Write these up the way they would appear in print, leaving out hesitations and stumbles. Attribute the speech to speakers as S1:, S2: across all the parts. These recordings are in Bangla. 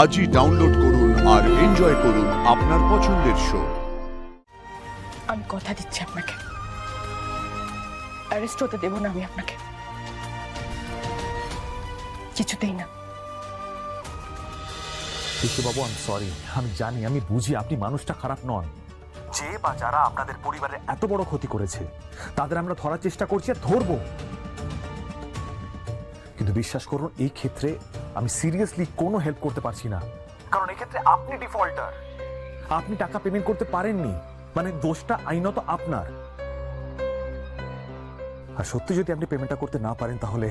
S1: আজই ডাউনলোড করুন আর এনজয় করুন আপনার পছন্দের শো।
S2: আমি কথা দিচ্ছি আপনাকে, অ্যারেস্ট হতে দেব না আমি আপনাকে, কিছুতেই না।
S3: বাবু আমি সরি, আমি জানি, আমি বুঝি আপনি মানুষটা খারাপ নন। যে বা যারা আপনাদের পরিবারের এত বড় ক্ষতি করেছে তাদের আমরা ধরার চেষ্টা করছি আর ধরবো, কিন্তু বিশ্বাস করুন এই ক্ষেত্রে আমি সিরিয়াসলি কোনো হেল্প করতে পারছি না, কারণ এই ক্ষেত্রে আপনি ডিফল্টার, আপনি টাকা পেমেন্ট করতে পারেননি, মানে দোষটা আইনত আপনার। আর সত্যি যদি আপনি পেমেন্টটা করতে না পারেন তাহলে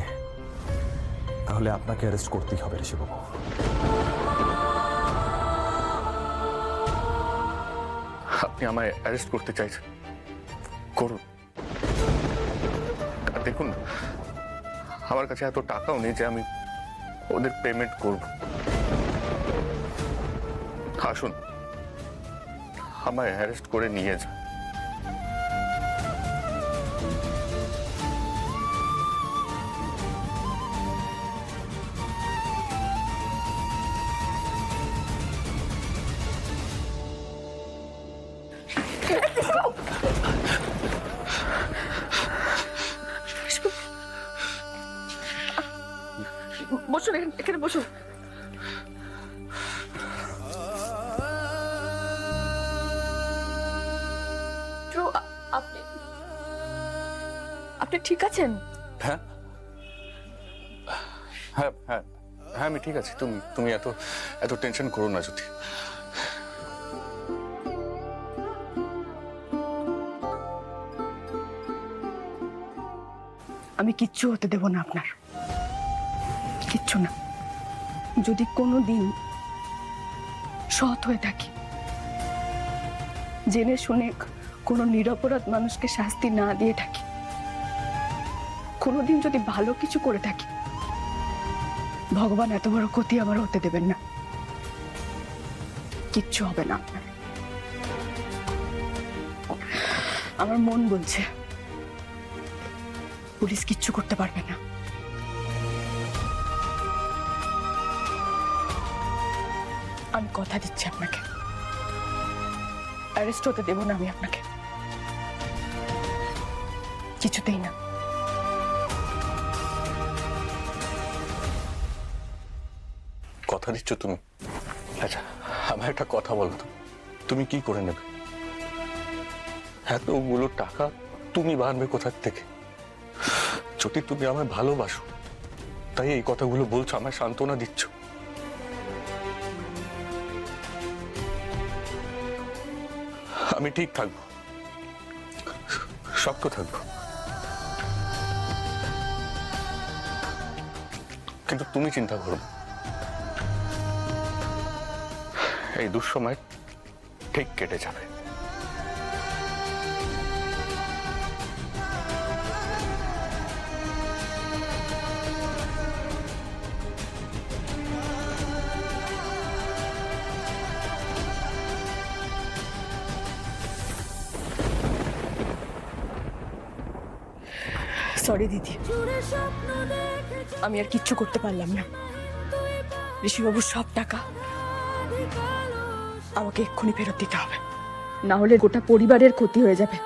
S3: তাহলে আপনাকে অ্যারেস্ট করতেই হবে ঋষিবাবু।
S4: আপনি আমায় অ্যারেস্ট করতে চাইছেন, করুন। দেখুন, আমার কাছে এত টাকাও নেই যে আমি ওদের পেমেন্ট করব। আসুন, আমায় অ্যারেস্ট করে নিয়ে যান।
S2: বসুন, এখানে বসুন। আপনি আপনি ঠিক আছেন?
S4: হ্যাঁ হ্যাঁ হ্যাঁ হ্যাঁ, আমি ঠিক আছি। তুমি এত এত টেনশন করো না জ্যোতি।
S2: আমি কিচ্ছু হতে দেব না আপনার, কিচ্ছু না। যদি কোনো দিন সৎ হয়ে থাকি, জেনে শুনে কোনো নিরপরাধ মানুষকে শাস্তি না দিয়ে থাকি, কোনোদিন যদি ভালো কিছু করে থাকি, ভগবান এত বড় ক্ষতি আমার হতে দেবেন না। কিচ্ছু হবে না আপনার। আমার মন বলছে পুলিশ কিচ্ছু করতে পারবে না। আমি কথা দিচ্ছি আপনাকে, অ্যারেস্ট হতে দেব না আমি আপনাকে, কিছুতেই না।
S4: কথা দিচ্ছ তুমি? আচ্ছা, আমার একটা কথা বলো তো, তুমি কি করে নেবে? এতগুলো টাকা তুমি বাঁধবে কোথার থেকে? যদি তুমি আমায় ভালোবাসো তাই এই কথাগুলো বলছো, আমায় সান্ত্বনা দিচ্ছ। আমি ঠিক থাকবো, শক্ত থাকবো, কিন্তু তুমি চিন্তা করো, এই দুঃসময় ঠিক কেটে যাবে।
S2: সরি দিদি, আমি আর কিচ্ছু করতে পারলাম না। ঋষিবাবুর সব টাকা আমাকে এক্ষুনি ফেরত দিতে হবে, না হলে গোটা পরিবারের ক্ষতি হয়ে যাবে।